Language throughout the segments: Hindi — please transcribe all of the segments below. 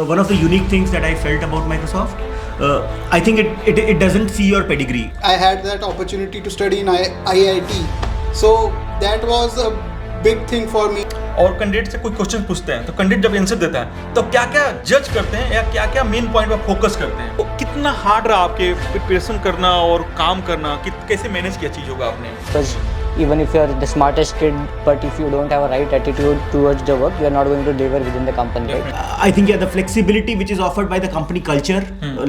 One of the unique things that I felt about Microsoft, I think it doesn't see your pedigree. I had that opportunity to study in IIT, so that was a big thing for me. और कैंडिडेट से कोई क्वेश्चन पूछते हैं तो कैंडिडेट जब आंसर देता है तो क्या क्या जज करते हैं या क्या क्या मेन पॉइंट पर फोकस करते हैं। तो कितना हार्ड रहा आपके प्रिपरेशन करना और काम करना, कैसे मैनेज किया चीज़ों का आपने? Because even if you are the smartest kid, but if you don't have a right attitude towards the work, you are not going to deliver within the company, right? I think the flexibility which is offered by the company culture,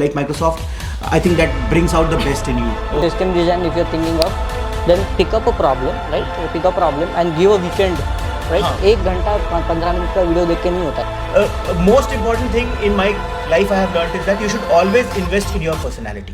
like Microsoft, I think that brings out the best in you. System design, if you are thinking of, then pick up a problem, right? Pick up a problem and give a weekend, right? 1 घंटा 15 मिनट का वीडियो देख के नहीं होता। Most important thing in my life I have learned is that you should always invest in your personality.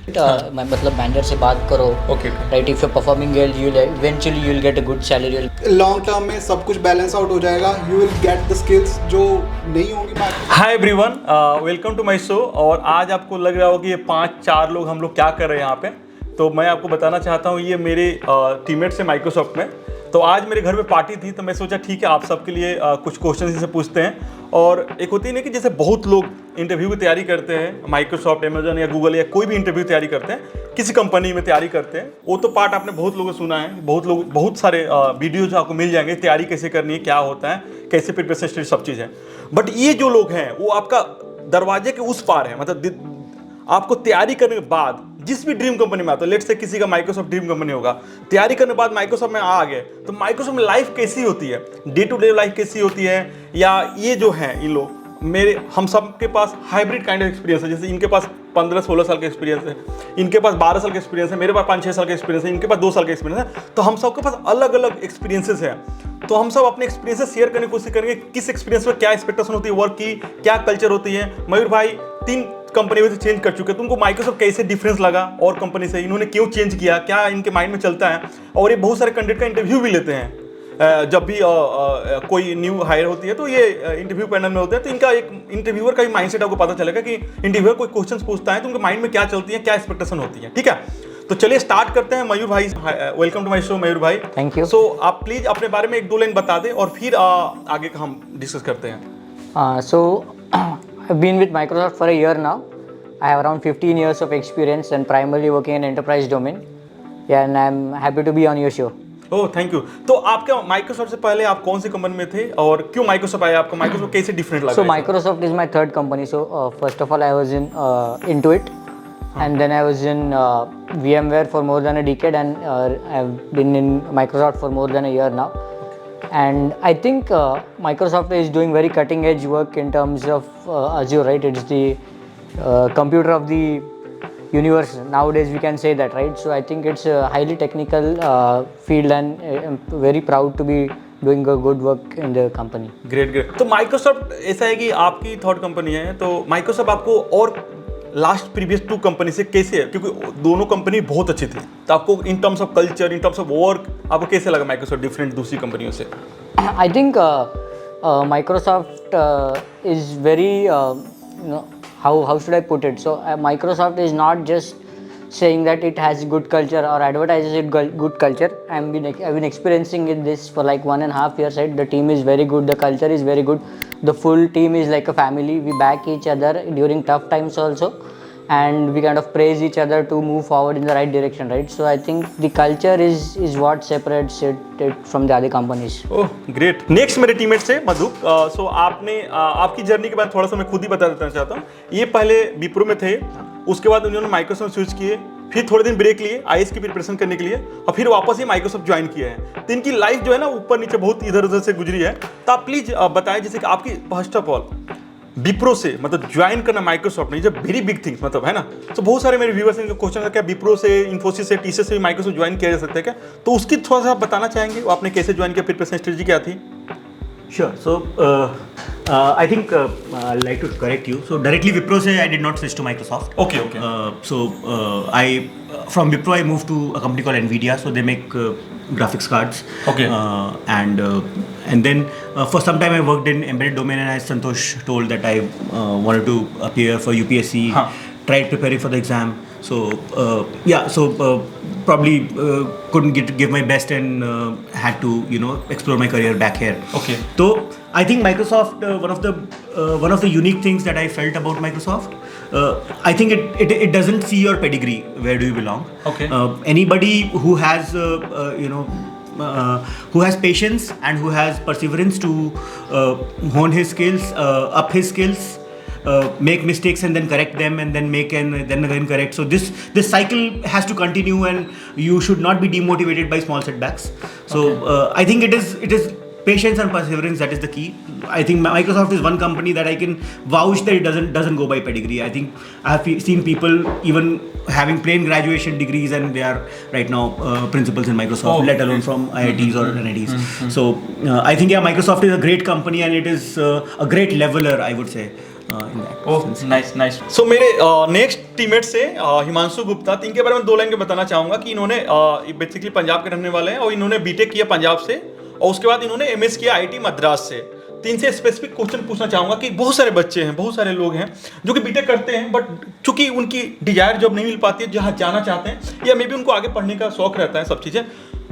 मतलब मैनेजर से बात करो, Okay. right? If you're performing well, eventually you'll get a good salary. Long term में सब कुछ बैलेंस आउट हो जाएगा. You will get the skills जो नहीं होंगी market. Hi everyone, welcome to my show. और आज आपको लग रहा होगा कि ये 5-4 लोग हम लोग क्या कर रहे हैं यहाँ पे, तो मैं आपको बताना चाहता हूँ ये मेरे टीममेट्स हैं माइक्रोसॉफ्ट में। तो आज मेरे घर में पार्टी थी तो मैं सोचा ठीक है आप सबके लिए कुछ क्वेश्चन इनसे पूछते हैं। और एक होती है ना कि जैसे बहुत लोग इंटरव्यू की तैयारी करते हैं, माइक्रोसॉफ्ट, अमेजन या गूगल या कोई भी इंटरव्यू की तैयारी करते हैं, किसी कंपनी में तैयारी करते हैं, वो तो पार्ट आपने बहुत लोगों से सुना है, बहुत सारे वीडियोज आपको मिल जाएंगे, तैयारी कैसे करनी है, क्या होता है, कैसे प्रिपरेशन स्टेज, सब चीज़ है। बट ये जो लोग हैं वो आपका दरवाजे के उस पार है, मतलब आपको तैयारी करने के बाद जिस भी ड्रीम कंपनी में आता है, लेट से किसी का माइक्रोसॉफ्ट ड्रीम कंपनी होगा, तैयारी करने के बाद माइक्रोसॉफ्ट में आ गए तो माइक्रोसॉफ्ट में लाइफ कैसी होती है, डे टू डे लाइफ कैसी होती है, या ये जो है इन लोग हम सब के पास हाइब्रिड काइंड ऑफ एक्सपीरियंस है। जैसे इनके पास 15-16 साल का एक्सपीरियंस है, इनके पास 12 साल का एक्सपीरियंस है, मेरे पास 5-6 साल का एक्सपीरियंस है, इनके पास 2 साल का एक्सपीरियंस है। तो हम सबके पास अलग अलग एक्सपीरियंसेस हैं, तो हम सब अपने एक्सपीरियंसेस शेयर करने की कोशिश करेंगे, किस एक्सपीरियंस में क्या एक्सपेक्टेशन होती है वर्क की, क्या कल्चर होती है। मयूर भाई 3 कंपनी में से चेंज कर चुके हैं, तुमको माइक्रोसॉफ्ट कैसे डिफरेंस लगा और कंपनी से, इन्होंने क्यों चेंज किया, क्या इनके माइंड में चलता है। और ये बहुत सारे कैंडिडेट का इंटरव्यू भी लेते हैं, जब भी कोई न्यू हायर होती है तो ये इंटरव्यू पैनल में होते हैं। तो इनका एक इंटरव्यूअर का भी माइंडसेट आपको पता चलेगा कि इंटरव्यूअर कोई क्वेश्चंस पूछता है तो उनके माइंड में क्या चलती है, क्या एक्सपेक्टेशन होती है। ठीक है, तो चलिए स्टार्ट करते हैं। मयूर भाई, वेलकम टू माय शो मयूर भाई। Thank you. सो आप प्लीज अपने बारे में 1-2 लाइन बता दें और फिर आगे का हम डिस्कस करते हैं। So I've been with Microsoft for a year now. I have around 15 years of experience and primarily working in enterprise domain. Yeah, and I'm happy to be on your show. Oh thank you. तो आपके माइक्रोसॉफ्ट से पहले आप कौन सी कंपनी में थे और क्यों माइक्रोसॉफ्ट आया आपको, माइक्रोसॉफ्ट कैसे डिफरेंट लगा? So Microsoft is my third company. So first of all, I was in Intuit, and then I was in VMware for more than a decade, and I've been in Microsoft for more than a year now. And I think Microsoft is doing very cutting edge work in terms of Azure, right? It's the computer of the universe nowadays, we can say that, right? So I think it's a highly technical field, and I'm very proud to be doing a good work in the company. Great great. तो माइक्रोसॉफ्ट ऐसा है कि आपकी थर्ड कंपनी है, तो माइक्रोसॉफ्ट आपको और लास्ट प्रीवियस 2 कंपनी से कैसे है, क्योंकि दोनों कंपनी बहुत अच्छी थी, तो आपको इन terms of culture, in terms of work आपको कैसे लगा माइक्रोसॉफ्ट डिफरेंट दूसरी कंपनियों से? I think Microsoft is very how should I put it? So Microsoft is not just saying that it has good culture or advertises it good culture. I've been experiencing this for like 1.5 years. Right? The team is very good. The culture is very good. The full team is like a family. We back each other during tough times also, and we kind of praise each other to move forward in the right direction, right? So I think the culture is what separates it from the other companies. Oh great. Next मेरे टीममेट से मधु। सो आपने आपकी जर्नी के बाद थोड़ा सा मैं खुद ही बता देना चाहता हूँ। ये पहले विप्रो में थे, उसके बाद उन्होंने माइक्रोसॉफ्ट स्विच किए, फिर थोड़े दिन ब्रेक लिए आईएएस की प्रिपरेशन करने के लिए, और फिर वापस ये माइक्रोसॉफ्ट ज्वाइन किया है। तो इनकी लाइफ जो है ना ऊपर नीचे बहुत इधर उधर से गुजरी है। तो आप प्लीज बताएं, जैसे कि आपकी फर्स्ट ऑफ ऑल विप्रो से मतलब ज्वाइन करना माइक्रोसॉफ्ट में, जब वेरी बिग थिंग्स मतलब है ना, तो बहुत सारे मेरे व्यूअर्स हैं जो क्वेश्चन है क्या विप्रो से, इन्फोसिस से, टीसीएस से भी माइक्रोसॉफ्ट ज्वाइन किया जा सकता है क्या? तो उसकी थोड़ा सा बताना चाहेंगे, आपने कैसे ज्वाइन किया, प्रिपरेशन स्ट्रेटजी क्या थी? Sure. So I think I'd like to correct you. So directly Wipro se I did not switch to Microsoft. Okay, okay. So I from Wipro I moved to a company called Nvidia. So they make graphics cards. Okay. And then for some time I worked in embedded domain, and as Santosh told that I wanted to appear for UPSC. Tried preparing for the exam. So probably couldn't give my best, and had to explore my career back here. Okay. तो I think Microsoft, one of the unique things that I felt about Microsoft, I think it doesn't see your pedigree. Where do you belong? Okay. Anybody who has who has patience and who has perseverance to hone his skills, up his skills, make mistakes and then correct them, and then make and then again correct. So this cycle has to continue, and you should not be demotivated by small setbacks. So I think it is patience and perseverance that is the key. I think Microsoft is one company that I can vouch that it doesn't go by pedigree. I think I have seen people even having plain graduation degrees and they are right now principals in Microsoft, let alone from IITs or NITs. So I think Microsoft is a great company, and it is a great leveler, I would say. In that sense. Nice so मेरे नेक्स्ट टीममेट से हिमांशु गुप्ता, तो इनके बारे में 2 लाइन के बताना चाहूँगा कि इन्होंने बेसिकली पंजाब के रहने वाले हैं और इन्होंने बीटेक किया पंजाब से, और उसके बाद इन्होंने एमएस किया आईआईटी मद्रास से। तो इनसे स्पेसिफिक क्वेश्चन पूछना चाहूँगा कि बहुत सारे बच्चे हैं, बहुत सारे लोग हैं जो कि बीटेक करते हैं, बट चूंकि उनकी डिजायर जॉब नहीं मिल पाती है जहाँ जाना चाहते हैं, या मे बी उनको आगे पढ़ने का शौक रहता है सब चीज़ें,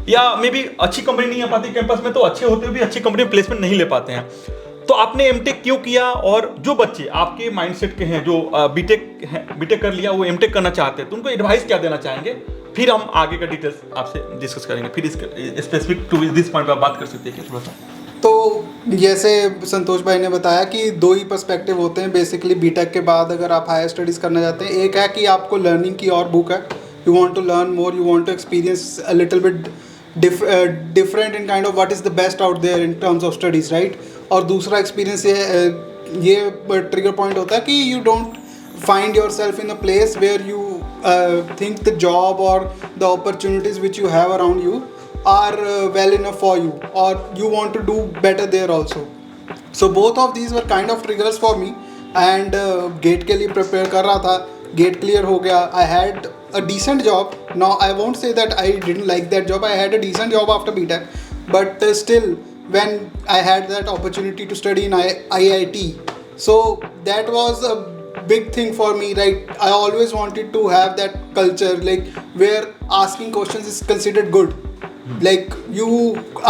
या मे बी अच्छी कंपनी नहीं आ पाती कैंपस में, तो अच्छे होते हुए भी अच्छी कंपनी में प्लेसमेंट नहीं ले पाते हैं। तो आपने एमटेक क्यों किया, और जो बच्चे आपके माइंडसेट के हैं जो बीटेक कर लिया वो एमटेक करना चाहते हैं, तो उनको एडवाइस क्या देना चाहेंगे? फिर हम आगे का डिटेल्स आपसे डिस्कस करेंगे, फिर स्पेसिफिक टू दिस पॉइंट पर आप बात कर सकते हैं क्या थोड़ा सा? तो जैसे संतोष भाई ने बताया कि 2 ही पर्सपेक्टिव होते हैं बेसिकली बीटेक के बाद अगर आप हायर स्टडीज़ करना चाहते हैं। एक है कि आपको लर्निंग की और बुक है, you want to learn more, you want to experience a little bit different in kind of what is the best out there in terms of studies, right. और दूसरा एक्सपीरियंस ये ट्रिगर पॉइंट होता है कि you don't find yourself in a place where you think the job or the opportunities which you have around you are well enough for you, or you want to do better there also. So both of these were kind of triggers for me, and GATE के लिए prepare कर रहा था, GATE clear हो गया, I had a decent job. Now I won't say that I didn't like that job, I had a decent job after BTech, but still when I had that opportunity to study in IIT, so that was a big thing for me, right? I always wanted to have that culture like where asking questions is considered good, like you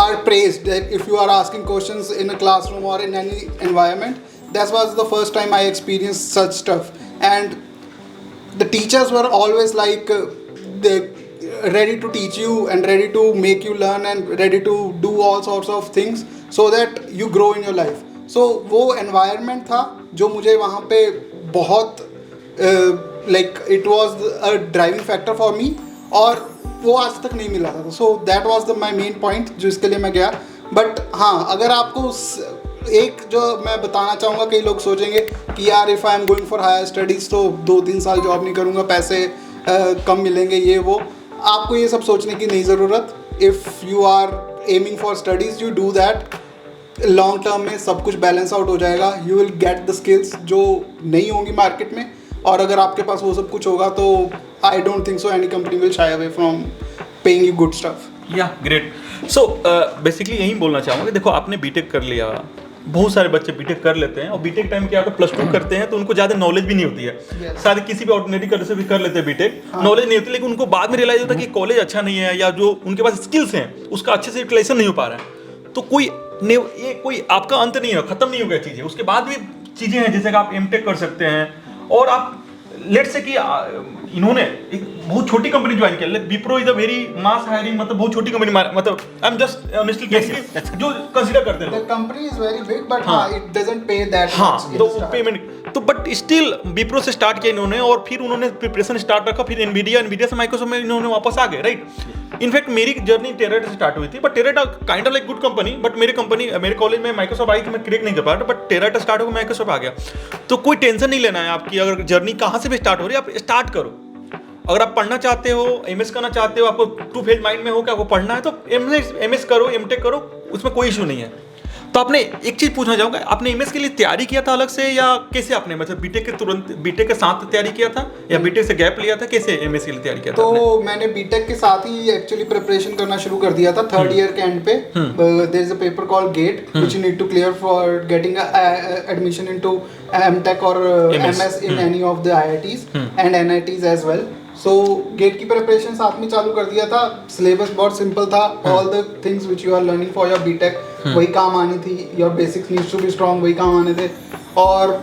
are praised, like if you are asking questions in a classroom or in any environment. That was the first time I experienced such stuff, and the teachers were always like they ready to teach you and ready to make you learn and ready to do all sorts of things so that you grow in your life. So वो environment था जो मुझे वहाँ पे बहुत like it was a driving factor for me, और वो आज तक नहीं मिला था। So that was my main point जो इसके लिए मैं गया। But हाँ, अगर आपको एक जो मैं बताना चाहूँगा, कई लोग सोचेंगे कि यार if I am going for higher studies तो 2-3 साल जॉब नहीं करूँगा, पैसे कम मिलेंगे, ये वो। आपको ये सब सोचने की नहीं ज़रूरत। If you are aiming for studies, you do that. Long term में सब कुछ बैलेंस आउट हो जाएगा, you will get the skills जो नहीं होंगी मार्केट में, और अगर आपके पास वो सब कुछ होगा तो I don't think so any company will shy away from paying you good stuff. या ग्रेट। सो बेसिकली यही बोलना चाहूँगा कि देखो आपने बीटेक कर लिया, बहुत सारे बच्चे बीटेक कर लेते हैं, और बीटेक टाइम क्या होता है +2 करते हैं तो उनको ज़्यादा नॉलेज भी नहीं होती है, शायद किसी भी ऑर्डिनरी कलर से भी कर लेते हैं बीटेक, नॉलेज नहीं होती, लेकिन उनको बाद में रियलाइज होता है कि कॉलेज अच्छा नहीं है, या जो उनके पास स्किल्स हैं उसका अच्छे से यूटिलाइजेशन नहीं हो पा रहा है। तो ये कोई आपका अंत नहीं है, खत्म नहीं हो गया चीज़ें, उसके बाद भी चीज़ें हैं जैसे कि आप एमटेक कर सकते हैं, और आप लेट्स से कि इन्होंने एक बहुत छोटी कंपनी ज्वाइन किया, Wipro is a very mass hiring, मतलब बहुत छोटी कंपनी, मतलब आई एम जस्ट ऑनेस्टली जो कंसीडर करते हैं the company is very big, but हां इट डजंट पे दैट मच, तो पेमेंट तो बट स्टिल विप्रो से स्टार्ट किया इन्होंने, और फिर उन्होंने प्रिपरेशन स्टार्ट रखा, फिर एनवीडिया से माइक्रोसॉफ्ट में इन्होंने वापस आ गए, राइट। इनफैक्ट मेरी जर्नी टेराटा से स्टार्ट हुई थी, but Teradata kind of like good company, but मेरे कॉलेज में माइक्रोसॉफ्ट आई थी, मैं क्रेक नहीं कर पाया, बट टेराटा स्टार्ट होकर माइक्रोसॉफ्ट आ गया। तो कोई टेंशन नहीं लेना है आपकी, अगर जर्नी कहाँ से भी स्टार्ट हो रही है आप स्टार्ट करो। अगर आप पढ़ना चाहते हो, एमएस करना चाहते हो, आपको 2 फेज माइंड में हो कि आपको पढ़ना है, तो एमएस करो, एमटेक करो, उसमें कोई इशू नहीं है। तो आपने एक चीज़ पूछना चाहूँगा, आपने एमएस के लिए तैयारी किया था अलग से, या कैसे आपने मतलब बीटेक के साथ तैयारी किया था, या बीटेक से गैप लिया था, कैसे एमएस के लिए तैयारी किया था? तो मैंने बीटेक के साथ ही एक्चुअली प्रिपरेशन करना शुरू कर दिया था। 3rd ईयर के एंड पे there is a paper called GATE which you need to clear for getting admission into MTech और MS in any of the IITs and NITs as well. So GATE की प्रिपरेशन साथ में चालू कर दिया था. सिलेबस बहुत सिंपल था. All the things which you are learning for your BTech वही काम आनी थी. Your basics needs to be strong वही काम आने थे. और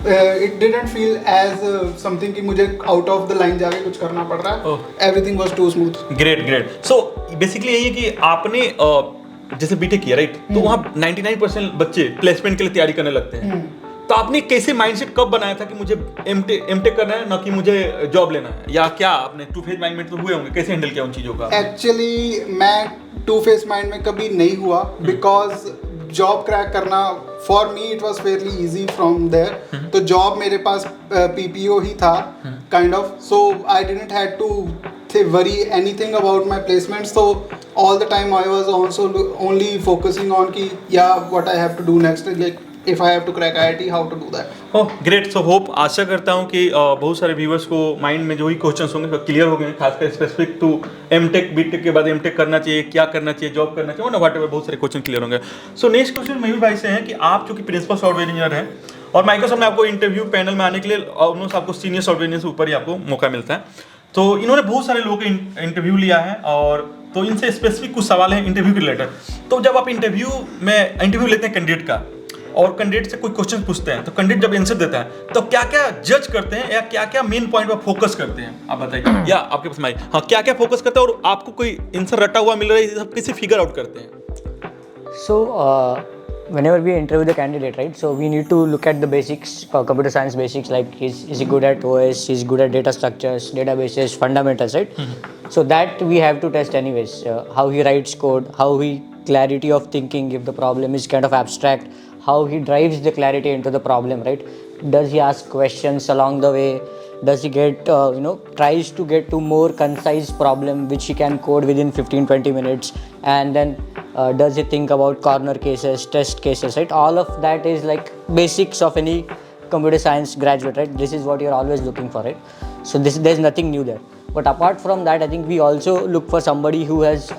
it didn't feel as something कि मुझे आउट ऑफ द लाइन जाके कुछ करना पड़ रहा है. Everything was too smooth. Great. So basically यही है कि आपने जैसे बीटेक किया राइट, तो वहाँ 99% बच्चे प्लेसमेंट के लिए तैयारी करने लगते हैं. तो आपने कैसे माइंडसेट कब बनाया था कि मुझे एमटेक करना है, ना कि मुझे जॉब लेना है, या क्या आपने टू फेज माइंड में तो हुए होंगे, कैसे हैंडल किया उन चीज़ों का? एक्चुअली मैं टू फेस माइंड में कभी नहीं हुआ, बिकॉज जॉब क्रैक करना for me it was fairly easy from there. तो जॉब मेरे पास पीपीओ ही था kind of. So I didn't had to worry anything about my placements. So all the time I was also only focusing on ki what I have to do next, like if I have to crack IIT, how to do that. Oh great. So hope आशा करता हूँ कि बहुत सारे व्यूवर्स को माइंड में जो ही क्वेश्चंस होंगे वो क्लियर हो गए, खासकर स्पेसिफिक टू एमटेक, बीटेक के बाद एमटेक करना चाहिए, क्या करना चाहिए, जॉब करना चाहिए, ना व्हाटएवर, बहुत सारे क्वेश्चन क्लियर होंगे. सो नेक्स्ट क्वेश्चन मयूर भाई से है कि आप चूंकि प्रिंसिपल सॉफ्टवेयर इंजीनियर हैं और माइक्रोसॉफ्ट में आपको इंटरव्यू पैनल में आने के लिए ऑलमोस्ट आपको सीनियर सॉफ्टवेयर इंजीनियर से ऊपर ही आपको मौका मिलता है. तो इन्होंने बहुत सारे लोगों का इंटरव्यू लिया है, और तो इनसे स्पेसिफिक कुछ सवाल हैं इंटरव्यू के रिलेटेड. तो जब आप इंटरव्यू लेते हैं कैंडिडेट का, और कैंडिडेट से कोई क्वेश्चन पूछते हैं, तो कैंडिडेट जब आंसर देता है तो क्या क्या जज करते हैं, या क्या क्या मेन पॉइंट पर फोकस करते हैं, आप बताइए. या आपके पास माइक, हाँ, क्या क्या फोकस करते हैं, और आपको कोई आंसर रटा हुआ मिल रहा है, सब कैसे फिगर आउट करते हैं? So, whenever we interview the candidate, right? So we need to look at the basics, computer science basics, like is he good at OS, is good at data structures, databases, fundamentals, right? So that we have to test anyways. How he writes code, how he clarity of thinking if the problem is kind of abstract, how he drives the clarity into the problem, right? Does he ask questions along the way? Does he get tries to get to more concise problem which he can code within 15-20 minutes, and then does he think about corner cases, test cases, right? All of that is like basics of any computer science graduate, right? This is what you're always looking for, right? So there's nothing new there. But apart from that, I think we also look for somebody who has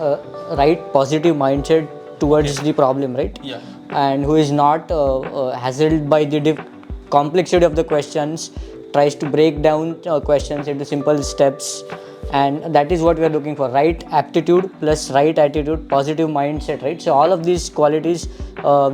right positive mindset towards the problem, right? Yeah. And who is not hassled by the complexity of the questions, tries to break down questions into simple steps, and that is what we are looking for. Right aptitude plus right attitude, positive mindset, right? So all of these qualities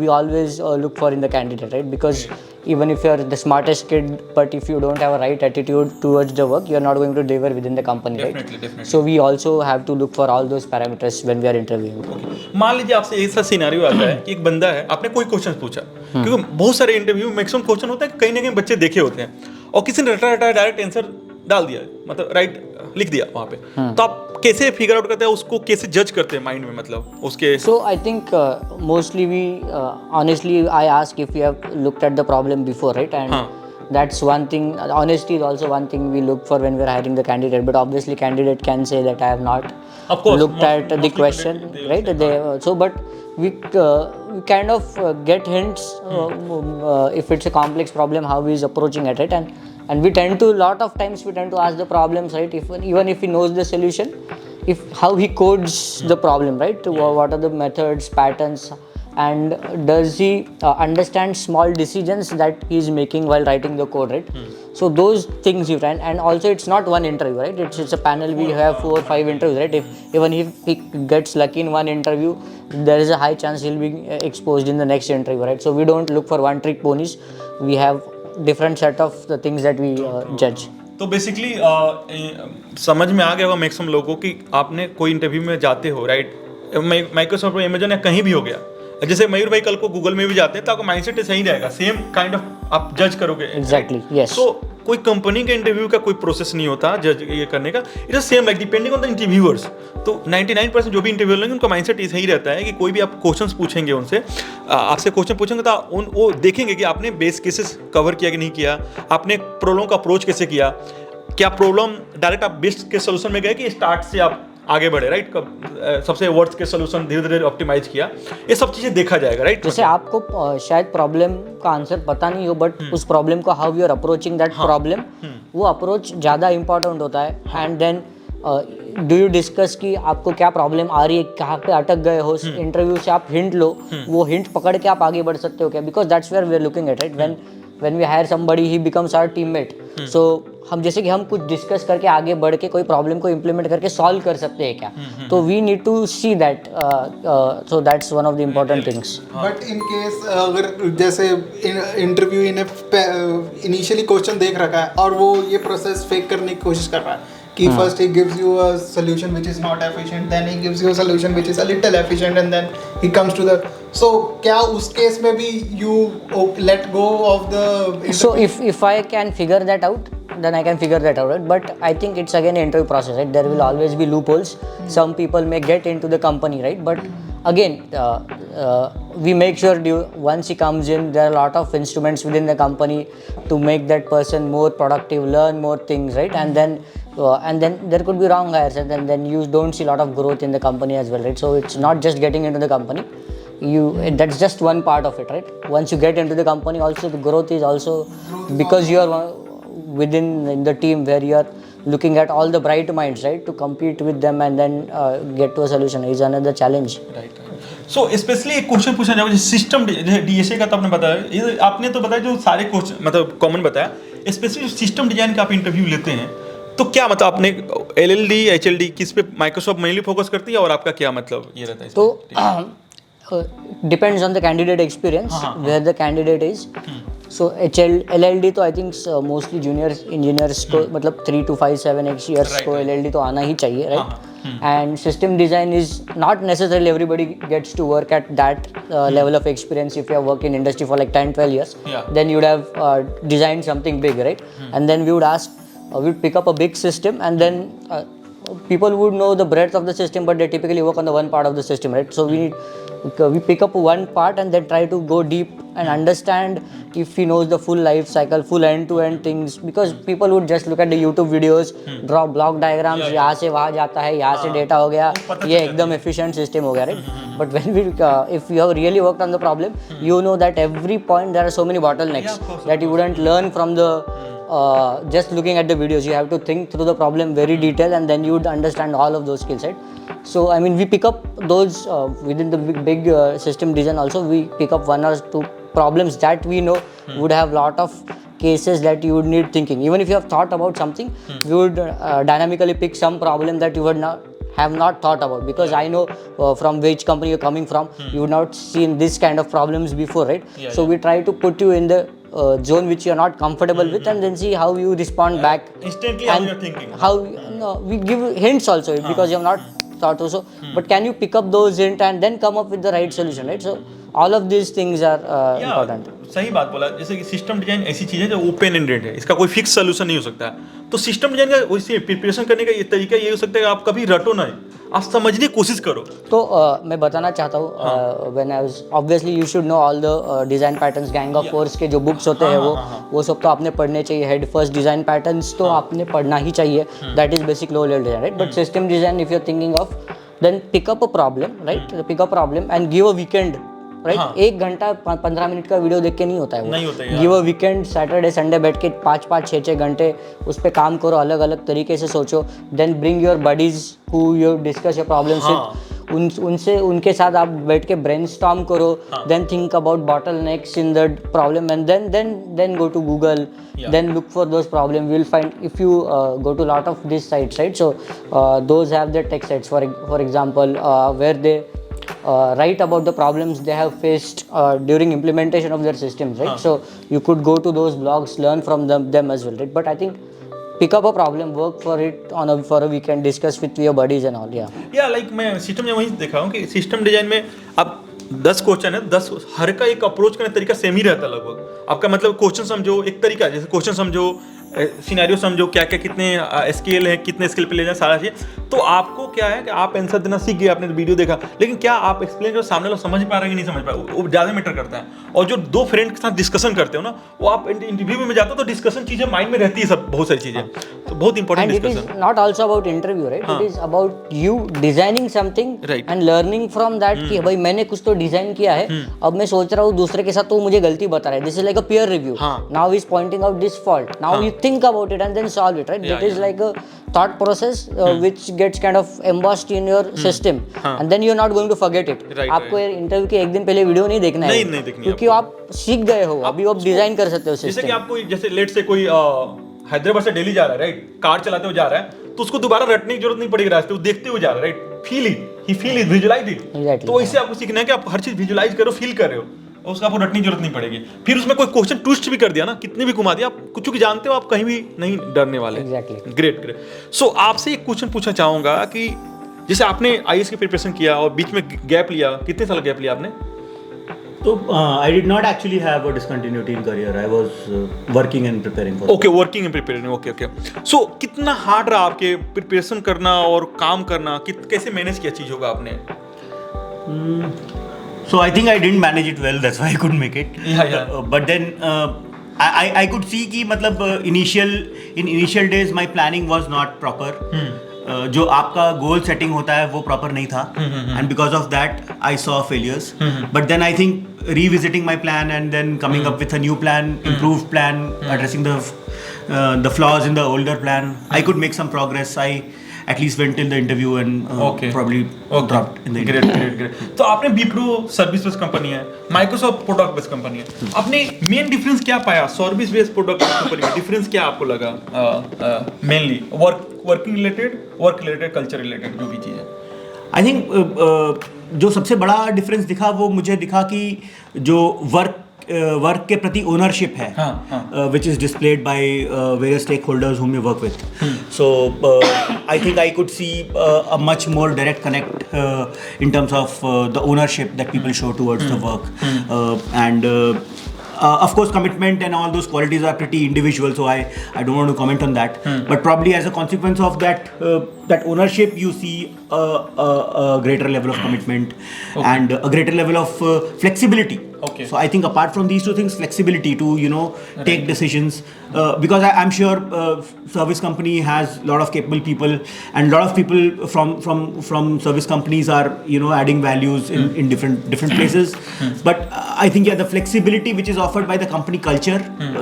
we always look for in the candidate, right? Because even if you are the smartest kid, but if you don't have a right attitude towards the work, you are not going to deliver within the company, Definitely. So we also have to look for all those parameters when we are interviewing. Okay. मान लीजिए आपसे ऐसा सिनेरियो आता है कि एक बंदा है, आपने कोई क्वेश्चन पूछा, क्योंकि बहुत सारे इंटरव्यू मैक्सिमम क्वेश्चन होता है कि कहीं ना कहीं बच्चे देखे होते हैं, और किसी ने रटा डायरेक्ट आंसर डाल दिया, मतलब राइट लिख दिया वहाँ पे. तो आप कैसे फिगर आउट करते हैं, उसको कैसे जज करते हैं माइंड में, मतलब उसके? So I think mostly we honestly I ask if you have looked at the problem before, right? And that's one thing. Honesty is also one thing we look for when we're hiring the candidate. But obviously, candidate can say that I have not looked at the question, right? But we kind of get hints if it's a complex problem, how he is approaching it, right? And we tend to, lot of times we tend to ask the problems, right? Even if he knows the solution, how he codes the problem, right? What are the methods, patterns, and does he understand small decisions that he is making while writing the code, right? So those things you try, and also it's not one interview, right? It's a panel. We have 4 or 5 interviews, right? Even if he gets lucky in one interview, there is a high chance he'll be exposed in the next interview, right? So we don't look for one trick ponies. We have different set of the things that we judge. तो बेसिकली समझ में आ गया होगा मैक्सिमम लोगों की, आपने कोई इंटरव्यू में जाते हो, राइट? माइक्रोसॉफ्ट, अमेजन या कहीं भी हो गया, जैसे मयूर भाई कल को गूगल में भी जाते हैं, तो आपका माइंडसेट सही रहेगा, सेम काइंड ऑफ आप जज करोगे. Exactly, yes. तो कोई कंपनी के इंटरव्यू का कोई प्रोसेस नहीं होता जज ये करने का. It is same like depending on the interviewers. तो 99% जो भी इंटरव्यू लेंगे उनका माइंडसेट सही रहता है कि कोई भी आप क्वेश्चंस पूछेंगे उनसे, आपसे क्वेश्चन पूछेंगे तो वो देखेंगे कि आपने बेस केसेस कवर किया कि नहीं किया, आपने प्रॉब्लम का अप्रोच कैसे किया, क्या प्रॉब्लम डायरेक्ट आप बेस्ट के सोल्यूशन में गए कि स्टार्ट से आप आगे बढ़े, राइट? सबसे वर्स्ट के सोल्यूशन धीरे धीरे ऑप्टिमाइज किया, ये सब चीजें देखा जाएगा, राइट? जैसे आपको शायद प्रॉब्लम का आंसर पता नहीं हो, बट उस प्रॉब्लम को how you are approaching that problem, वो अप्रोच ज़्यादा इंपॉर्टेंट होता है. And then do you discuss कि आपको क्या प्रॉब्लम आ रही है, कहाँ पे अटक गए हो, इंटरव्यू से आप हिंट लो, वो हिंट पकड़ के आप आगे बढ़ सकते हो क्या? Because that's where we are looking at, right? When we hire somebody, he becomes our teammate. So हम जैसे कि हम कुछ डिस्कस करके आगे बढ़ के कोई प्रॉब्लम को इम्प्लीमेंट करके सॉल्व कर सकते हैं क्या, तो we need to see that, so that's one of the important things. But in case अगर जैसे इंटरव्यू इन्हें इनिशियली क्वेश्चन देख रखा है और वो ये प्रोसेस फेक करने की कोशिश कर रहा है कि first he gives you a solution which is not efficient, then he gives you a solution which is a little efficient and then he comes to the, so क्या उस केस में भी you let go of the, So if I can figure that out, then I can figure that out, right? But I think it's again an interview process, right? There will always be loopholes. Some people may get into the company, right? But again, we make sure once he comes in, there are a lot of instruments within the company to make that person more productive, learn more things, right? And then there could be wrong hires, and then you don't see a lot of growth in the company as well, right? So it's not just getting into the company. That's just one part of it, right? Once you get into the company, also the growth is also because you are within in the team where you are looking at all the bright minds, right, to compete with them and then get to a solution is another challenge. Right. So specially एक क्वेश्चन पूछना चाहूँगा, सिस्टम डीएसए का तो आपने बताया, ये आपने तो बताया जो सारे क्वेश्चन मतलब कॉमन बताया, स्पेशली सिस्टम डिजाइन का आप इंटरव्यू लेते हैं तो क्या मतलब आपने एलएलडी एचएलडी किस पे माइक्रोसॉफ्ट मेनली फोकस करती है और आपका क्या मतलब ये रहता है? तो depends on the candidate experience, where the candidate is. So LLD तो I think mostly junior engineers को मतलब 3 to 5 7 years को LLD तो आना ही चाहिए, right? And system design is not necessarily everybody gets to work at that level of experience. If you have worked in industry for like 10-12 years, then you would have designed something big, right? And then we would ask, we'd pick up a big system, and then people would know the breadth of the system, but they typically work on the one part of the system, right? So we pick up one part and then try to go deep and understand if he knows the full life cycle, full end-to-end things, because people would just look at the YouTube videos, draw block diagrams, यहाँ से वहाँ जाता है, यहाँ से data हो गया, ये एकदम efficient system हो गया, right? But when if you have really worked on the problem, you know that every point there are so many bottlenecks that you wouldn't learn from the just looking at the videos. You have to think through the problem very detailed, and then you would understand all of those skills, right? So I mean, we pick up those within the big system design. Also, we pick up 1 or 2 problems that we know would have lot of cases that you would need thinking. Even if you have thought about something, we would dynamically pick some problem that you would have not thought about, because I know from which company you're coming from, you would not seen this kind of problems before, right? So we try to put you in the zone which you are not comfortable with, and then see how you respond back instantly, and how you're thinking. How we give hints also, because you have not thought also, but can you pick up those hints and then come up with the right solution, right? So all of these things are important. सही बात बोला. जैसे कि सिस्टम डिजाइन ऐसी चीज़ है जो ओपन एंडेड है, इसका कोई फिक्स सोल्यूशन नहीं हो सकता है. तो सिस्टम डिजाइन का वैसे प्रिपरेशन करने का ये तरीका ये हो सकता है कि आप कभी रटो ना, आप समझने की कोशिश करो. तो मैं बताना चाहता हूँ, when I was obviously you should know all the design patterns, gang of force के जो बुक्स होते हैं वो सब तो आपने पढ़ने चाहिए. हेड फर्स्ट डिज़ाइन पैटर्न्स तो आपने पढ़ना ही चाहिए, that is basic low level design, right? But system design if you are thinking of, then pick up a problem, right? Pick up a problem and give a weekend, right? 1 घंटा 15 मिनट का वीडियो देख के नहीं होता है वो. नहीं होता है. Give a weekend, Saturday Sunday बैठ के 5-5 6-6 घंटे उस पर काम करो, अलग अलग तरीके से सोचो. Then bring your buddies who you discuss your problems with, उनके साथ आप बैठ के ब्रेनस्टॉर्म करो. Then think about bottlenecks in the problem, and then go to Google, then look for those problems. You will find, if you go to lot of these sites, right? So those have their tech sites, for example, where they write about the problems they have faced during implementation of their systems, right? So you could go to those blogs, learn from them as well, right? But I think pick up a problem, work for it for a weekend, discuss with your buddies and all. या लाइक मैं सिस्टम में वही देखा हूँ कि सिस्टम डिजाइन में अब 10 क्वेश्चन है, 10 हर का एक अप्रोच करने का तरीका सेम ही रहता है लगभग. आपका मतलब क्वेश्चन समझो एक तरीका, जैसे क्वेश्चन समझो, सिनेरियो समझो, क्या क्या कितने स्केल है, कितने स्केल पे ले जाए, सारा चीज़. तो आपको क्या है कि आप आंसर देना सीख गए, आपने वीडियो देखा, लेकिन क्या आप एक्सप्लेन करो, सामने लोग समझ पा रहे हैं कि नहीं समझ पा रहे, वो ज़्यादा मैटर करता है. और जो 2 फ्रेंड के साथ डिस्कशन करते हो ना, वो आप इंटरव्यू में जाते हो तो डिस्कशन चीज़ें माइंड में रहती है, सब बहुत सारी चीज़ें. तो बहुत important discussion. And it is not also about interview, right? It is about you designing something and learning from that कि भाई मैंने कुछ तो डिजाइन किया है, अब मैं सोच रहा हूँ दूसरे के साथ तो मुझे गलती बता रहा है. This is like a peer review. Now he is pointing out this fault. Now you think about it and then solve it, right? That is like a thought process which gets kind of embossed in your system, and then you're not going to forget it. आपको इंटरव्यू के 1 दिन पहले वीडियो नहीं देखना है, क्योंकि आप सीख गए हो, अभी आप डिजाइन कर सकते हो सिस्टम. जैसे कि आपको जैसे लेट से कोई हैदराबाद से दिल्ली जा रहा है, राइट, कार चलाते हुए जा रहा है, तो उसको दोबारा रटने की जरूरत नहीं पड़ेगी रास्ते, वो देखते हुए जा रहा है, right, feel it, he feel it, visualise it. Exactly, तो इससे आपको सीखना है कि आप हर चीज विजुअलाइज करो, फील कर रहे हो, और उसका आपको रटने की जरूरत नहीं पड़ेगी। फिर उसमें कोई क्वेश्चन ट्विस्ट भी कर दिया ना, कितने भी घुमा दिया, आप कुछ भी जानते हो, आप कहीं भी नहीं डरने वाले। Exactly. Great great. सो आपसे एक क्वेश्चन पूछना चाहूंगा कि जैसे आपने आईएएस की प्रिपरेशन किया और बीच में गैप लिया, कितने साल गैप लिया आपने? So I did not actually have a discontinuity in career. I was working and preparing for. Okay, working and preparing, okay okay. So कितना हार्ड रहा आपके प्रिपरेशन करना और काम करना, कैसे मैनेज किया चीज़ों का आपने? So I think I didn't manage it well. That's why I couldn't make it. Yeah. But then I could see कि मतलब initial days my planning was not proper. जो आपका गोल सेटिंग होता है वो प्रॉपर नहीं था, and because of that I saw failures. But then I think revisiting my plan and then coming up with a new plan, improved plan, addressing the flaws in the older plan, I could make some progress. I at least went in the interview and probably dropped in the interview. Great. तो आपने विप्रो सर्विस बेस्ड कंपनी है, माइक्रोसॉफ्ट प्रोडक्ट बेस्ड कंपनी है, आपने मेन डिफरेंस क्या पाया सर्विस बेस्ड प्रोडक्ट कंपनी में? डिफरेंस क्या आपको लगा? Mainly working related, work related, culture related, जो भी चीज़ है। आई थिंक जो सबसे बड़ा डिफरेंस दिखा वो मुझे दिखा कि जो वर्क के प्रति ओनरशिप है, which is displayed by various stakeholders whom you work with. So I think I could see a much more direct connect in terms of the ownership that people show towards the work, and of course commitment and all those qualities are pretty individual, so I don't want to comment on that. But probably as a consequence of that ownership, you see a greater level of commitment and a greater level of flexibility. Okay. So I think apart from these two things, flexibility to take decisions, because I'm sure service company has a lot of capable people, and a lot of people from service companies are adding values in different places. But I think the flexibility which is offered by the company culture,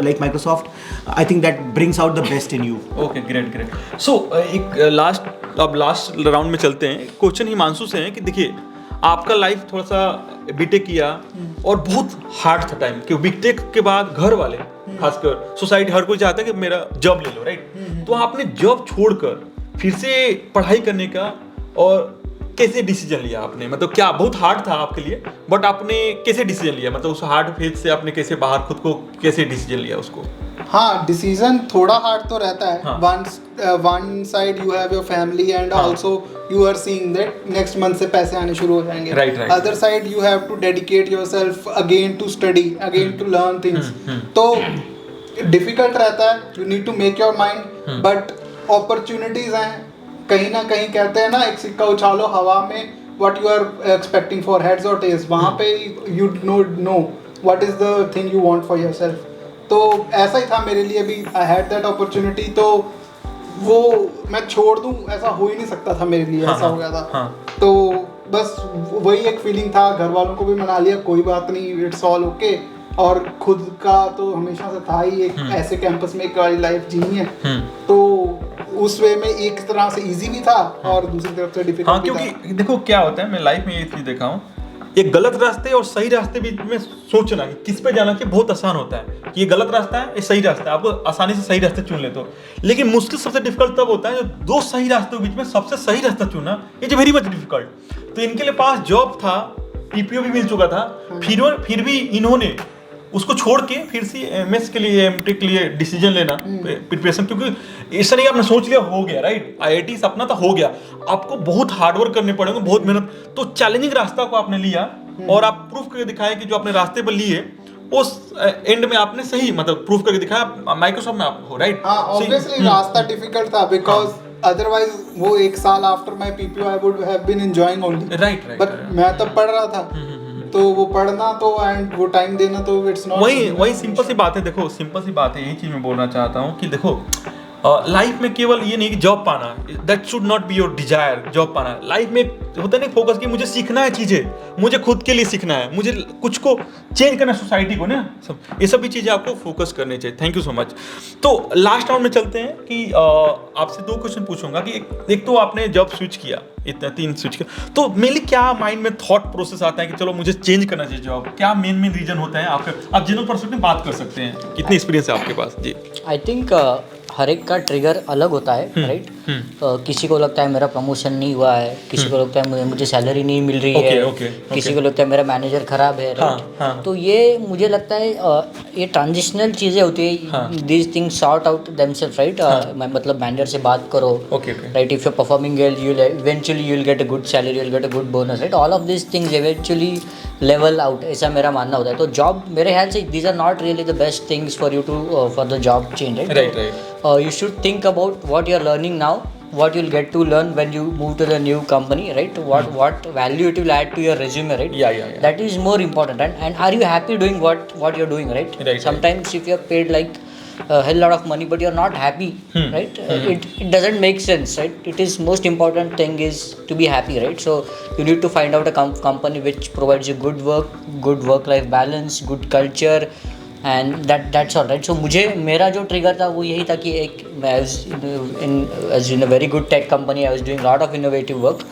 like Microsoft, I think that brings out the best in you. Okay, great. So एक लास्ट राउंड में चलते हैं। क्वेश्चन हिमांशु से है कि देखिए आपका लाइफ थोड़ा सा बीटेक किया और बहुत हार्ड था टाइम, कि बीटेक के बाद घर वाले खासकर सोसाइटी हर कोई चाहता है कि मेरा जॉब ले लो, राइट? तो आपने जॉब छोड़कर फिर से पढ़ाई करने का और कैसे डिसीजन लिया आपने? मतलब क्या बहुत हार्ड था आपके लिए, बट आपने कैसे डिसीजन लिया? मतलब उस हार्ड फेज से आपने कैसे बाहर खुद को कैसे डिसीजन लिया उसको? हाँ, डिसीजन थोड़ा हार्ड तो रहता है। One side you have your family and also you are seeing that next month से पैसे आने शुरू हो जाएंगे। Right. Other side you have to dedicate yourself again to study, again to learn things. तो डिफिकल्ट रहता है, you need to make your mind, but opportunities हैं। कहीं ना कहीं कहते हैं ना, एक सिक्का उछालो हवा में, what you are expecting for heads और टेल्स, वहाँ पे you know what is the thing you want for yourself. तो ऐसा ही था मेरे लिए भी, आई हैड दैट अपॉर्चुनिटी, तो वो मैं छोड़ दूं ऐसा हो ही नहीं सकता था मेरे लिए, ऐसा हो गया था। तो बस वही एक फीलिंग था, घर वालों को भी मना लिया, कोई बात नहीं, इट्स ऑल ओके। और खुद का तो हमेशा से था ही, एक ऐसे कैंपस में एक वाली लाइफ जीनी है, तो उस वे में एक तरह से इजी भी था और दूसरी तरफ से डिफिकल्ट भी था। क्योंकि देखो क्या होता है, मैं लाइफ में ये चीज देखा हूँ, एक गलत रास्ते और सही रास्ते बीच में सोचना कि किस पे जाना चाहिए बहुत आसान होता है कि ये गलत रास्ता है, ये सही रास्ता है, आपको आसानी से सही रास्ते चुन लेते हो। लेकिन मुश्किल सबसे डिफिकल्ट तब होता है जब दो सही रास्तों के बीच में सबसे सही रास्ता चुनना, इज वेरी मच डिफिकल्ट। तो इनके लिए पास जॉब था, पीपीओ भी मिल चुका था, फिर भी इन्होंने उसको छोड़ के फिर से एमएस के लिए, एमटेक के लिए डिसीजन लेना, प्रिपरेशन, क्योंकि ऐसा नहीं आपने सोच लिया हो गया, राइट? आईआईटी सपना था, हो गया, आपको बहुत हार्डवर्क करने पड़ेंगे, बहुत मेहनत। तो चैलेंजिंग रास्ता को आपने लिया और आप प्रूफ करके दिखाया कि जो आपने रास्ते पर लिए उस एंड में आपने सही मतलब प्रूफ करके दिखाया माइक्रोसॉफ्ट में आप हो, राइट? हाँ, ऑब्वियसली रास्ता डिफिकल्ट था, बिकॉज अदरवाइज वो एक साल after my PPO I would have been enjoying only, right. But मैं तब पढ़ रहा था, तो वो पढ़ना तो एंड वो टाइम देना तो इट्स नॉट वही सिंपल सी बात है। देखो सिंपल सी बात है, यही चीज मैं बोलना चाहता हूँ कि देखो लाइफ में केवल ये नहीं कि जॉब पाना, that should not be your desire, job पाना। लाइफ में होता नहीं फोकस कि मुझे सीखना है चीजें, मुझे खुद के लिए सीखना है, मुझे कुछ को चेंज करना है, सोसाइटी को ना, सब ये सब भी चीजें आपको फोकस करनी चाहिए। Thank you so much. तो लास्ट राउंड में चलते हैं कि आपसे दो क्वेश्चन पूछूंगा कि एक तो आपने जॉब स्विच किया, इतना 3 स्विच किया, तो मेनली क्या माइंड में थॉट प्रोसेस आता है कि चलो मुझे चेंज करना चाहिए जॉब? क्या मेन रीजन होता है आपके? आप जनरल पर्सपेक्टिव में बात कर सकते हैं, कितनी एक्सपीरियंस है आपके पास? जी। I think हर एक का ट्रिगर अलग होता है, राइट? किसी को लगता है मेरा प्रमोशन नहीं हुआ है, किसी को लगता है मुझे सैलरी नहीं मिल रही है, किसी को लगता है मेरा मैनेजर खराब है, राइट? तो ये मुझे लगता है ये ट्रांजिशनल चीज़ें होती है, these things sort out themselves, right? मतलब मैनेजर से बात करो, right? If you performing well you eventually you will get a good salary, you will get a good bonus, right? All of this things eventually level out, ऐसा मेरा मानना होता है. तो जॉब मेरे ख्याल से these are not really the best things for you to for the job change, right? You should think about what you are learning now, what you'll get to learn when you move to the new company, right? What value it will add to your resume, right? Yeah. That is more important. And are you happy doing what you're doing, right? Sometimes if you're paid like a hell lot of money but you're not happy, right? It doesn't make sense, right? It is most important thing is to be happy, right? So you need to find out a company which provides you good work life balance, good culture, and that's all, right? So मुझे मेरा जो ट्रिगर था वो यही था कि एक I was in a very good tech company, I was doing a lot of innovative work,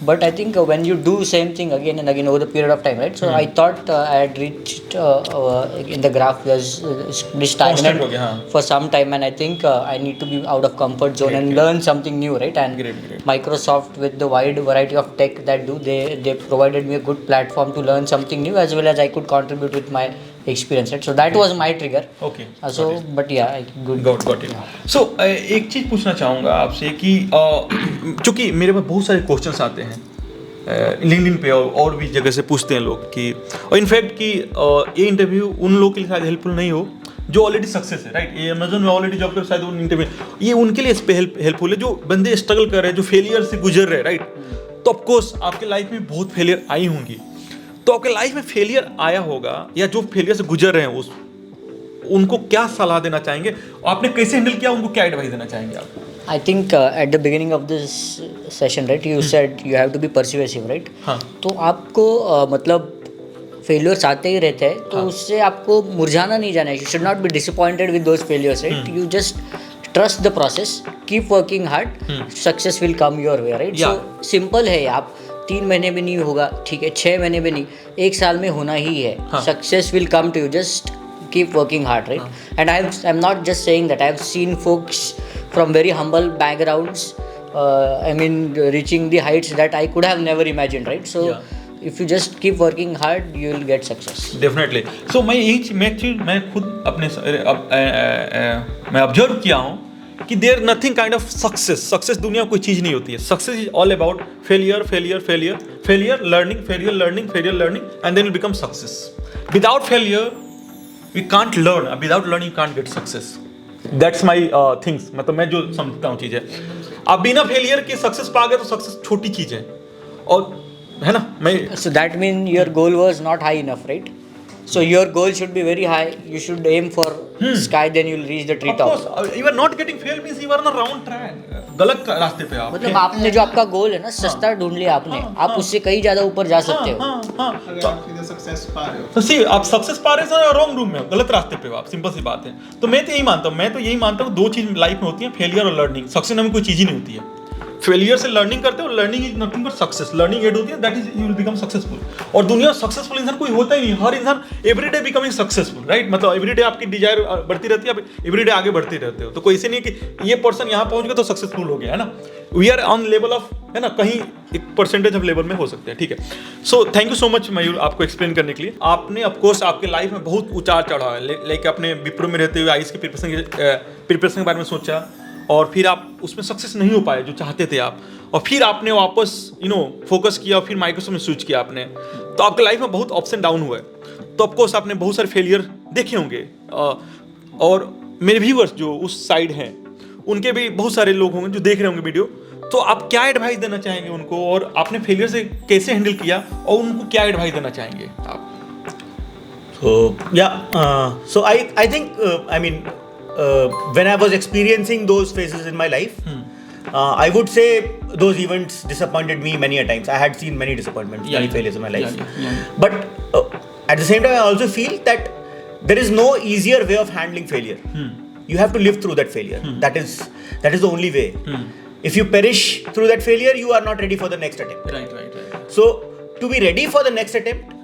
but I think when you do same thing again and again over the period of time, right? So I thought I had reached in the graph was stagnant for some time, and I think I need to be out of comfort zone and learn something new, right? And Microsoft, with the wide variety of tech that they provided me a good platform to learn something new, as well as I could contribute with my experience, right? So that was my trigger. Okay. So but yeah, got it. So एक चीज़ पूछना चाहूँगा आपसे कि चूँकि मेरे पास बहुत सारे क्वेश्चंस आते हैं लिंक्डइन पे और भी जगह से पूछते हैं लोग कि, और इनफैक्ट कि ये इंटरव्यू उन लोगों के लिए शायद हेल्पफुल नहीं हो जो ऑलरेडी सक्सेस है, राइट? ये अमेजोन में ऑलरेडी जॉब कर शायद वो इंटरव्यू ये उनके लिए इस पे हेल्पफुल है, जो बंदे स्ट्रगल कर रहे हैं, जो फेलियर से गुजर रहे हैं, राइट? तो ऑफकोर्स आपके लाइफ में बहुत फेलियर आई होंगी, तो आपके लाइफ में फेलियर आया होगा या जो फेलियर से गुजर रहे हैं उनको क्या सलाह देना चाहेंगे, और आपने कैसे हैंडल किया, उनको क्या एडवाइस देना चाहेंगे आप? I think at the beginning of this session, right, you said you have to be persuasive, right? तो आपको मतलब फेलियर्स आते ही रहते हैं, तो उससे आपको मुरझाना नहीं जाना है. You should not be disappointed with those failures, right? You just trust the process, keep working hard, success will come your way, right? So simple है. आप 3 महीने में नहीं होगा, ठीक है, 6 महीने में नहीं, 1 साल में होना ही है. Success will come to you, just keep working hard, right? And I'm not just saying that. I've seen folks from very humble backgrounds, reaching the heights that I could have never imagined, right? So if you just keep working hard, you will get success. Definitely. So मैं खुद अपने मैं ऑब्जर्व किया हूँ कि there nothing kind of success दुनिया में कोई चीज़ नहीं होती है. Success is all about failure learning and then will become success. Without failure we can't learn, without learning you can't get success. That's my things. मतलब मैं जो समझता हूँ चीज़ है, आप बिना फेलियर के सक्सेस पा गए तो सक्सेस छोटी चीज़ है, और है ना. मैं So that means your goal was not high enough, right? So your goal should be very high. You should aim for sky, then you'll reach the treetop. Of course, you are not getting fail means you are on the wrong track. गलत रास्ते पे आप. मतलब आपने जो आपका गोल है ना, सस्ता ढूंढ लिया आपने, आप उससे कहीं ज्यादा ऊपर जा सकते हो. अगर आप सीधे सक्सेस पा रहे हो तो सी आप सक्सेस पा रहे हो, रॉन्ग रूम में हो, गलत रास्ते पे हो आप. सिंपल सी बात है. तो मैं तो यही मानता हूँ 2 चीज लाइफ में होती है, फेलियर और लर्निंग. सक्सेस में कोई चीज ही नहीं होती है. फेलियर से लर्निंग करते हो, learning is nothing but success. Learning add होती है, that is you will become successful. और दुनिया में सक्सेसफुल इंसान कोई होता ही नहीं. हर इंसान एवरीडे बिकमिंग सक्सेसफुल, राइट? मतलब एवरीडे आपकी डिजायर बढ़ती रहती है, आप एवरीडे आगे बढ़ते रहते हो. तो कोई ऐसे नहीं है कि ये पर्सन यहाँ पहुंच गया तो सक्सेसफुल हो गया, है ना. We are on level of, है ना, कहीं एक परसेंटेज ऑफ लेवल में हो सकते हैं, ठीक है. So thank you so much Mayur आपको एक्सप्लेन करने के लिए. आपने ऑफकोर्स आपके लाइफ में बहुत उतार चढ़ाव है, लाइक अपने विप्रो में रहते हुए आईएएस के प्रिपरेशन के बारे में सोचा, और फिर आप उसमें सक्सेस नहीं हो पाए जो चाहते थे आप, और फिर आपने वापस फोकस किया और फिर माइक्रोसॉफ्ट में स्विच किया आपने. तो आपके लाइफ में बहुत अप्स एंड डाउन हुआ है. तो ऑफकोर्स आपने बहुत सारे फेलियर देखे होंगे, और मेरे व्यूअर्स जो उस साइड हैं उनके भी बहुत सारे लोग होंगे जो देख रहे होंगे वीडियो. तो आप क्या एडवाइस देना चाहेंगे उनको, और आपने फेलियर से कैसे हैंडल किया, और उनको क्या एडवाइस देना चाहेंगे आप? So I think when I was experiencing those phases in my life, I would say those events disappointed me many a times. I had seen many disappointments, many failures in my life. But at the same time, I also feel that there is no easier way of handling failure. You have to live through that failure. That is the only way. If you perish through that failure, you are not ready for the next attempt. Right. So to be ready for the next attempt,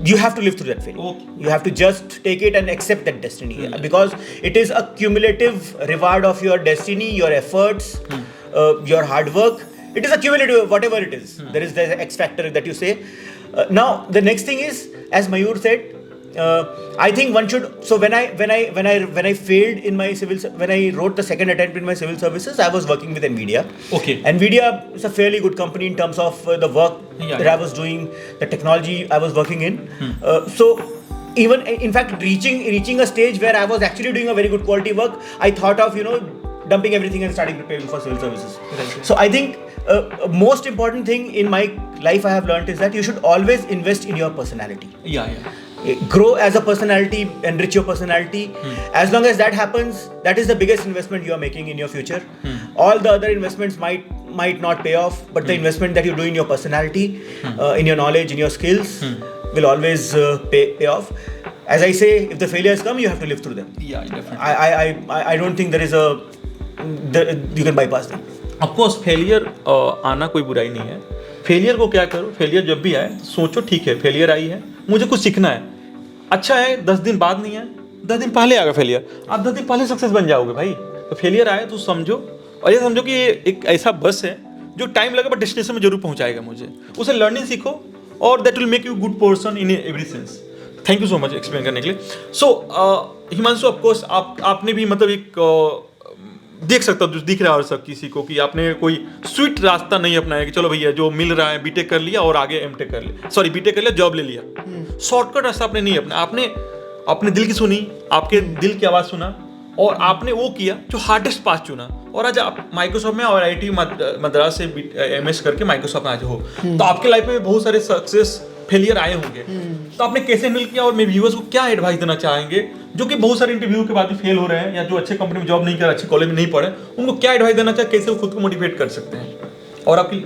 you have to live through that failure. Okay. You have to just take it and accept that destiny, because it is a cumulative reward of your destiny, your efforts, your hard work. It is a cumulative, whatever it is. There is the X factor that you say. Now the next thing is, as Mayur said, I think one should. So when I failed in my when I wrote the second attempt in my civil services, I was working with NVIDIA. Okay. NVIDIA is a fairly good company in terms of the work Yeah, that I was doing, the technology I was working in. So even in fact, reaching a stage where I was actually doing a very good quality work, I thought of dumping everything and starting preparing for civil services. Right. So I think most important thing in my life I have learned is that you should always invest in your personality. Yeah. Grow as a personality, enrich your personality. As long as that happens, that is the biggest investment you are making in your future. All the other investments might not pay off, but the investment that you do in your personality, in your knowledge, in your skills, will always pay off. As I say, if the failures come, you have to live through them. Yeah, definitely. I don't think there is you can bypass them. Of course failure आना कोई बुराई नहीं है. फेलियर को क्या करो, फेलियर जब भी आए सोचो ठीक है फेलियर आई है, मुझे कुछ सीखना है. अच्छा है 10 दिन बाद नहीं है, 10 दिन पहले आएगा फेलियर, आप 10 दिन पहले सक्सेस बन जाओगे भाई. तो फेलियर आए तो समझो, और ये समझो कि ये एक ऐसा बस है जो टाइम लगेगा बट डेस्टिनेशन में जरूर पहुंचाएगा मुझे. उसे लर्निंग सीखो और that will make you good person in every sense. Thank you so much explain करने के लिए. सो हिमांशु, ऑफकोर्स आपने भी मतलब एक देख सकता हूँ, दिख रहा है सब किसी को कि आपने कोई स्वीट रास्ता नहीं अपनाया कि चलो भैया जो मिल रहा है बीटेक कर लिया और आगे एमटेक कर लिया, सॉरी बीटेक कर लिया जॉब ले लिया. शॉर्टकट रास्ता आपने नहीं अपना. आपने अपने दिल की सुनी, आपके दिल की आवाज़ सुना और आपने वो किया जो हार्डेस्ट पाथ चुना. और आज आप माइक्रोसॉफ्ट में और IIT मद्रास से MS करके माइक्रोसॉफ्ट में आज हो. तो आपके लाइफ में बहुत सारे सक्सेस फेलियर आए होंगे. तो आपने कैसे हैंडल किया और मेरे व्यूअर्स को क्या एडवाइस देना चाहेंगे जो कि बहुत सारे इंटरव्यू के बाद भी फेल हो रहे हैं या जो अच्छे कंपनी में जॉब नहीं कर, अच्छे कॉलेज में नहीं पढ़े, उनको क्या एडवाइस देना चाहिए, कैसे वो खुद को मोटिवेट कर सकते हैं? और आपकी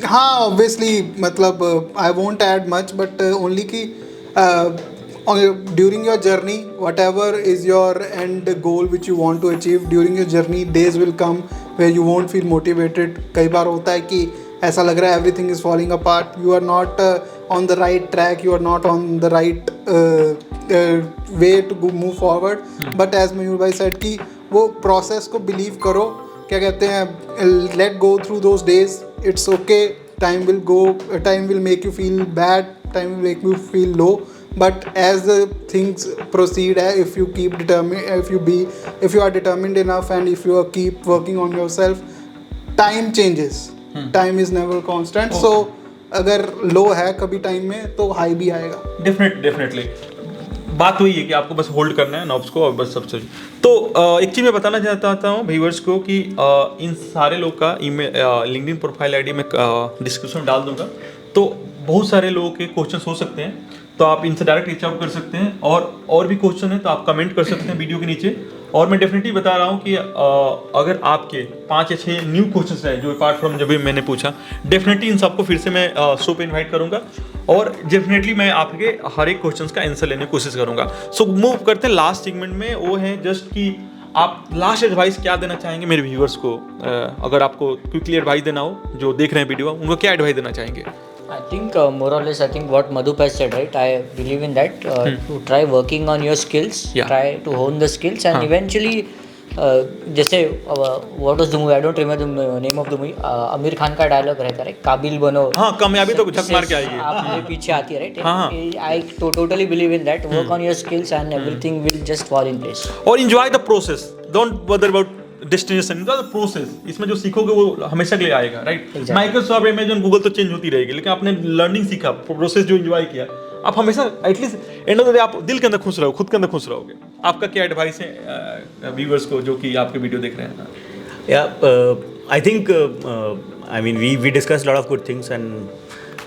हाँ ऑब्वियसली, मतलब I won't add much but only कि during your journey, whatever is your end goal which you want to achieve, during your journey days will come where you won't feel motivated. कई बार होता है कि ऐसा लग रहा है everything is falling apart, you are not on the right track, you are not on the right way to move forward. But as Mayur bhai said कि वो process को believe करो, क्या कहते हैं, let go through those days, it's okay, time will go, time will make you feel bad, time will make you feel low. But as the things proceed, if you keep determined, if you are determined enough and if you keep working on yourself, time changes. Time is never constant. So अगर low है कभी टाइम में तो हाई भी आएगा. डेफिनेटली बात वही है कि आपको बस होल्ड करना है नॉब्स को और बस सब चीज़. तो एक चीज़ मैं बताना चाहता हूँ व्यूअर्स को कि इन सारे लोग का ईमेल लिंक्डइन प्रोफाइल ID में डिस्क्रिप्शन में डाल दूंगा. तो बहुत सारे लोगों के क्वेश्चन हो सकते हैं, तो आप इनसे डायरेक्ट रीच आउट कर सकते हैं. और भी क्वेश्चन है तो आप कमेंट कर सकते हैं वीडियो के नीचे. और मैं डेफिनेटली बता रहा हूँ कि अगर आपके 5 या 6 न्यू क्वेश्चंस हैं जो अपार्ट फ्रॉम जब भी मैंने पूछा, डेफिनेटली इन सबको फिर से मैं शो पे इनवाइट करूँगा और डेफिनेटली मैं आपके हर एक क्वेश्चंस का आंसर लेने की कोशिश करूँगा. सो मूव करते हैं लास्ट सेगमेंट में. वो है जस्ट कि आप लास्ट एडवाइस क्या देना चाहेंगे मेरे व्यूअर्स को, अगर आपको क्विकली एडवाइस देना हो जो देख रहे हैं वीडियो, उनको क्या एडवाइस देना चाहेंगे? I think more or less, I think what Madhup has said, right? I believe in that. To try working on your skills, try to hone the skills, and eventually, जैसे what was the movie? I don't remember the name of the movie. Aamir Khan का डायलॉग रहता है, काबिल बनो. हाँ, कामयाबी तो झक मार के आएगी. आपके पीछे आती है, right? I totally believe in that. Work on your skills, and everything will just fall in place. और enjoy the process. Don't bother about destination, the process. इसमें जो सीखोगे वो हमेशा के लिए आएगा, राइट? माइक्रोसॉफ्ट, अमेजन, गूगल तो चेंज होती रहेगी, लेकिन आपने लर्निंग सीखा, प्रोसेस जो एंजॉय किया, आप हमेशा at least end of the day आप दिल के अंदर खुश रहो, खुद के अंदर खुश रहोगे. आपका क्या एडवाइस है व्यूअर्स को जो कि आपके वीडियो देख रहे हैं? Yeah, I think I mean we discussed a lot of good things and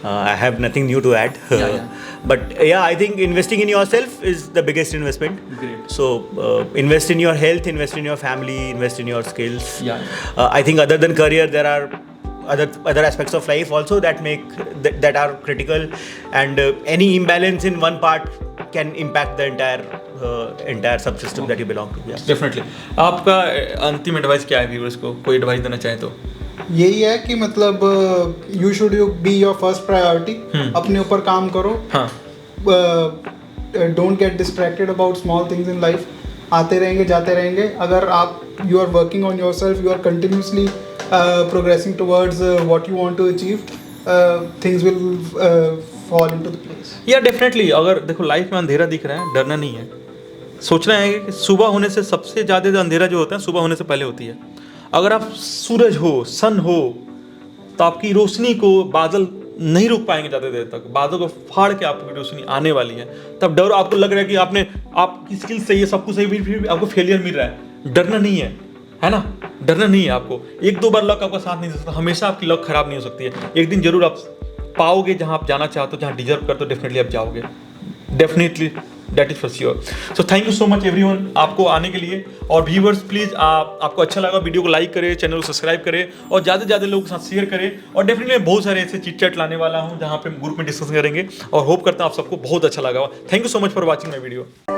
I have nothing new to add. But yeah, I think investing in yourself is the biggest investment. Great. So invest in your health, invest in your family, invest in your skills. Yeah. I think other than career, there are other aspects of life also that are critical, and any imbalance in one part can impact the entire subsystem that you belong to. Yeah. Definitely. आपका अंतिम एडवाइस क्या है व्यूअर्स को, कोई एडवाइस देना चाहे तो? यही है कि मतलब you should be your first priority, अपने ऊपर काम करो, हाँ don't get distracted about small things in life, आते रहेंगे जाते रहेंगे। अगर आप you are working on yourself, you are continuously progressing towards what you want to achieve, things will fall into the place. या डेफिनेटली, अगर देखो लाइफ में अंधेरा दिख रहा है, डरना नहीं है। सोचना है कि सुबह होने से सबसे ज़्यादा अंधेरा जो होता है सुबह होने से पहले होती है। अगर आप सूरज हो, सन हो, तो आपकी रोशनी को बादल नहीं रुक पाएंगे ज़्यादा देर तक, बादल को फाड़ के आपकी रोशनी आने वाली है। तब डर, आपको लग रहा है कि आपकी स्किल सही है, सब कुछ सही, फिर भी आपको फेलियर मिल रहा है, डरना नहीं है ना, डरना नहीं है आपको। एक दो बार लक आपका साथ नहीं दे सकता, हमेशा आपकी लक खराब नहीं हो सकती है। एक दिन जरूर आप पाओगे जहाँ आप जाना चाहते हो, जहाँ डिजर्व करते हो, डेफिनेटली आप जाओगे, definitely, that is for sure. So thank you so much everyone आपको आने के लिए। और व्यूवर्स प्लीज़ आपको अच्छा लगा वीडियो को लाइक करें, चैनल को सब्सक्राइब करें और ज़्यादा से ज़्यादा लोगों के साथ शेयर करें। और डेफिनेटली मैं बहुत सारे ऐसे चिट चैट लाने वाला हूँ जहाँ पे ग्रुप में डिस्कस करेंगे और होप करता हूँ आप सबको बहुत अच्छा लगा। Thank you so much for watching my video.